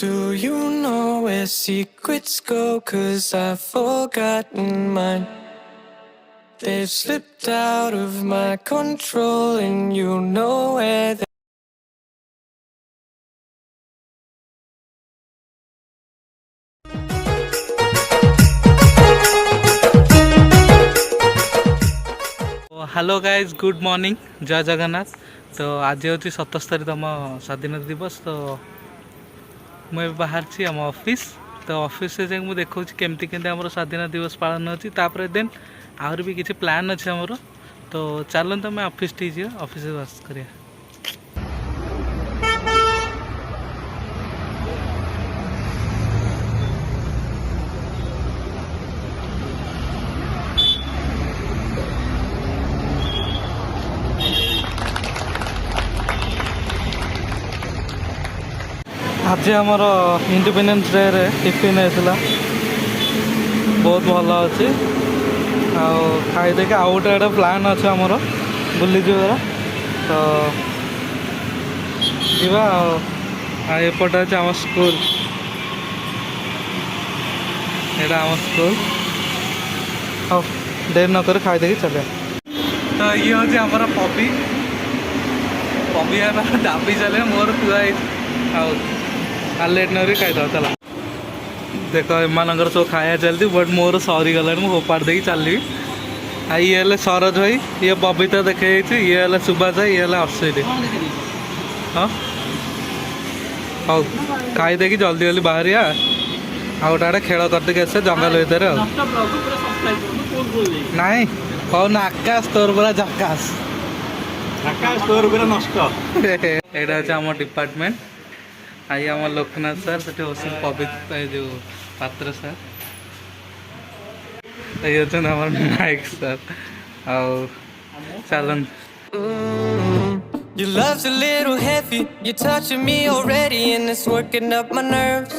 Do you know where secrets go? 'Cause I've forgotten mine. They've slipped out of my control, and you know where they hello guys good morning जय जगन्नाथ। तो आज हूँ 77तम स्वाधीनता दिवस। तो मुझे बाहर आम ऑफिस तो ऑफिस से मुझे देखा केमती केमती आम स्वाधीनता दिवस पालन होपर देन आहरी भी किसी प्लान अच्छे आमर। तो चलते आम ऑफिस टी जी ऑफिस बस करिया। आज आमर इंडिपेंडेंस डे रे टिफिन होता बहुत भल अच्छे खाई देखिए आउ गोटे प्लान अच्छे आमर बुली जार। तो जीवा एपटे अच्छे आम स्कूल यहाँ आम स्कूल हाँ देर नक खाई देखिए चले। तो ये हूँ आमर पबी पबी डाबी चले मोर पुआ लेट नरी खाई चला। देख एम सब खाया चलती बट मोर सरी गला फोपाड़ दे चलि। ये सरोज भाई ये बबीता देखे ये सुभाष भाई ये अश्विनी। हाँ हाँ खाई देखी जल्दी जल्दी बाहर आ गोटे खेल करते आसे जंगल भितर नाई कौन आकाश तोर पूरा झकाश आकाश तोर पूरा नष्ट। यहाँ हूँ आम डिपार्टमेंट आई आम लोकनाथ सर से पवित्र जो पात्र सर ये नाइक सर और चलन। Your love's a little heavy, you're touching me already, and it's working up my nerves.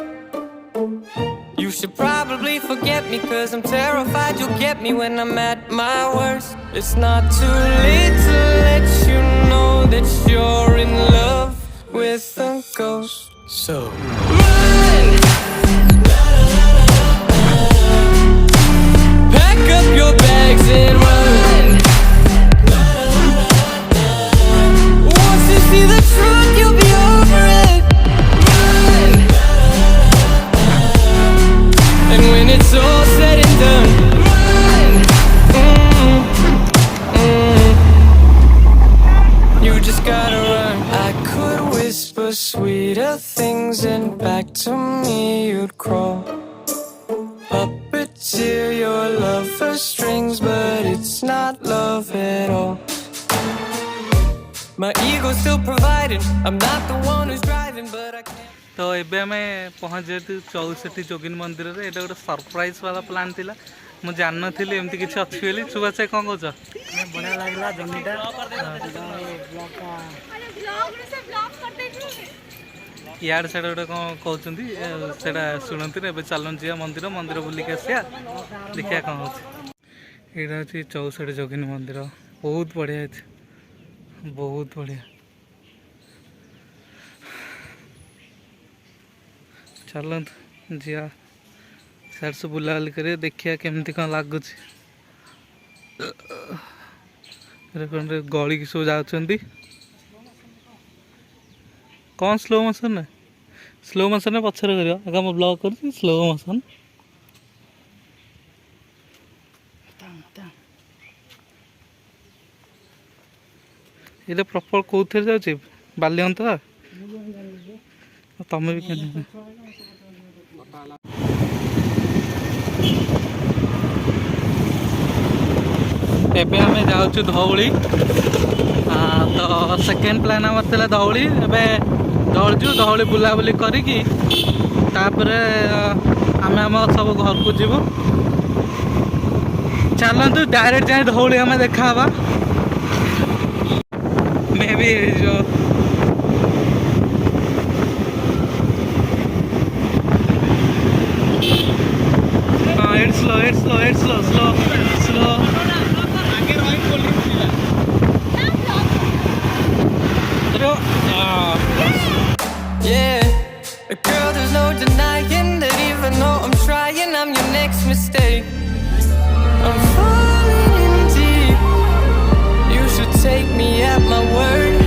You should probably forget me, 'cause I'm terrified you'll get me when I'm at my worst. It's not too late to let you know that you're in love with a ghost. So run, pack up your bags and run. Once you see the truth, you'll be over it. Run, and when it's all said and done, you just gotta run. I could whisper sweeter things and back to me you'd crawl. Puppeteer your love for strings, but it's not love at all. My ego's still providing, I'm not the one who's driving, but I can't. तो एबे आम पहुँच जाती चौसठी जोगिनी मंदिर में। यहाँ गोटे सरप्राइज वाला प्लान थिला मुझे जान नी एमती किसी अच्छी बोली। सुभाष भाई कौन कौच बढ़िया लगला जमीटा यार से गोटे कौन कहते से शुणती ए चलन जी मंदिर मंदिर बुलिक आसिया देखिया कौन हो। यहाँ हूँ चौसठी जोगिनी मंदिर बहुत बढ़िया बहुत बढ़िया। चलत जिया सर से बुलाबुली कर देखिया केमती कौन लगुच। गली की सब जाती कौन स्लो मोशन है स्लो मोशन में पचर कर ब्लॉग कर स्लो मोशन। ये प्रॉपर कौ थे जाऊँ बालिअंता तमें भी एबे हमें जाऊँ धौली। तो सेकेंड प्लान आम था धौली। एवं धौलचु धौली बुलाबुली करिकी आम आम सब घर को जीवु। चलतु डायरेक्ट जाए धौली आम देखा मे भी हाँ slow slow slow slow slow Yeah, a girl girl, there's no denying that even though I'm trying, I'm your next mistake. I'm falling in deep. You should take me at my word.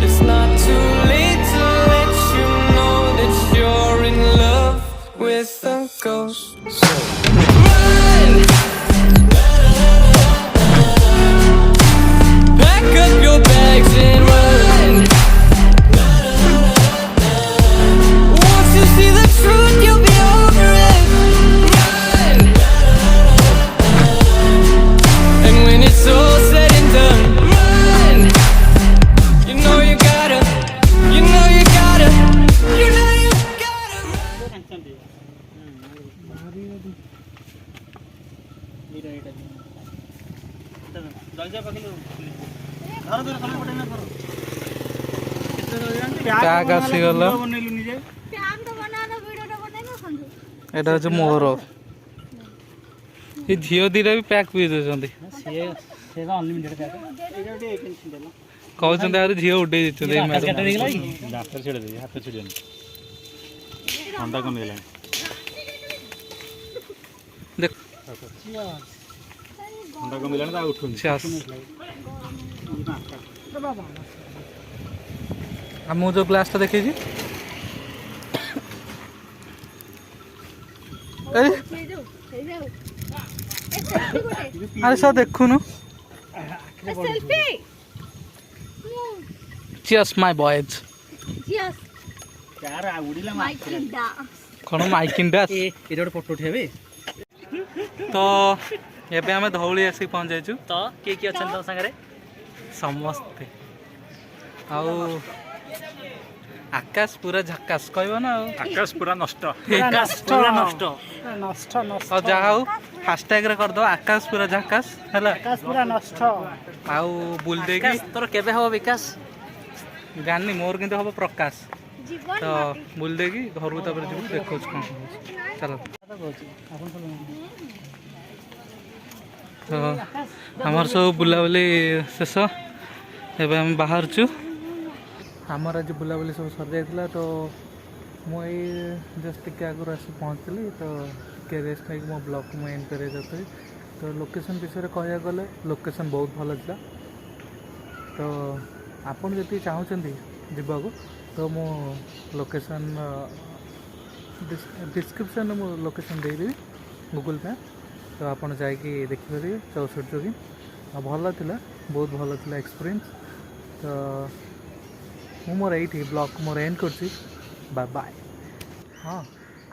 It's not too late to let you know that you're in love with a ghost. So run, pack up your bags and run. Once you see the truth, you'll be over it. Run, and when it's all said and done, run. You know you gotta, you know you gotta, you know you gotta. Pack ଆସିଗଲା। ଏଇଟା ହଉଛି ମୋର। ଏ ଝିଅ ଦିଟା ବି pack ପିଇ ଦେଉଛନ୍ତି। କହୁଛନ୍ତି ଆହୁରି ଝିଅ ଉଡେଇ ଦେଇଛନ୍ତି। ଦେଖ ମୁଁ ଯୋଉ ଗ୍ଲାସଟା ଦେଖେଇଛି ଆରେ ସା ଦେଖୁନୁ। Cheers my boys। କ'ଣ ମାଇକିଣ୍ଡା ଏଇଟା ଗୋଟେ ଫଟୋ ଉଠେଇବେ। ତ ଏବେ ଆମେ ଧଉଳି ଆସିକି ପହଞ୍ଚାଇଛୁ। ତ କିଏ କିଏ ଅଛନ୍ତି ତମ ସାଙ୍ଗରେ? ସମସ୍ତେ। ଆଉ ଆକାଶ ପୁରା ଝାକାସ କହିବ ନା। ଆଉ ଆକାଶ ପୁରା ନଷ୍ଟ। ଆଉ ଯାହା ହଉ ହାସଟ୍ୟାଗରେ କରିଦେବ ଆକାଶ ପୁରା ଝାକାସ ହେଲା। ଆଉ ବୁଲି ଦେଇକି ତୋର କେବେ ହବ ବିକାଶ? ଜାଣିନି, ମୋର କିନ୍ତୁ ହବ ପ୍ରକାଶ। ତ ବୁଲି ଦେଇକି ଘରକୁ ତାପରେ ଯିବୁ। ଦେଖାଉଛି କ'ଣ ହେଉଛି। ଚାଲ। ତ ଆମର ସବୁ ବୁଲାବୁଲି ଶେଷ। ଏବେ ଆମେ ବାହାରୁଛୁ। ଆମର ଆଜି ବୁଲାବୁଲି ସବୁ ସରିଯାଇଥିଲା। ତ ମୁଁ ଏଇ ଜଷ୍ଟ ଟିକେ ଆଗରୁ ଆସି ପହଞ୍ଚିଥିଲି। ତ ଟିକେ ରେଷ୍ଟ ନେଇକି ମୋ ବ୍ଲଗ୍କୁ ମୁଁ ଏଣ୍ଡ କରିବାକୁ ଯାଉଥିଲି। ତ ଲୋକେସନ୍ ବିଷୟରେ କହିବାକୁ ଗଲେ ଲୋକେସନ୍ ବହୁତ ଭଲ ଥିଲା। ତ ଆପଣ ଯଦି ଚାହୁଁଛନ୍ତି ଯିବାକୁ ତ ମୁଁ ଲୋକେସନ୍ ଡିସ୍କ୍ରିପ୍ସନ୍ରେ ମୁଁ ଲୋକେସନ୍ ଦେଇଦେବି ଗୁଗୁଲ୍ ମ୍ୟାପ୍। ତ ଆପଣ ଯାଇକି ଦେଖିପାରିବେ ଚଉଷଠି ଯୋଗୀ। ଆଉ ଭଲ ଥିଲା, ବହୁତ ଭଲ ଥିଲା ଏକ୍ସପିରିଏନ୍ସ। ତ ମୁଁ ମୋର ଏଇଠି ବ୍ଲଗ୍କୁ ମୋର ଏଣ୍ଡ କରୁଛି। Bye bye. ହଁ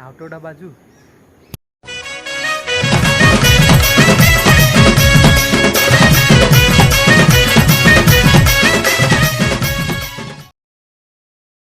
ଆଉଟୋଟା ବାଜୁ।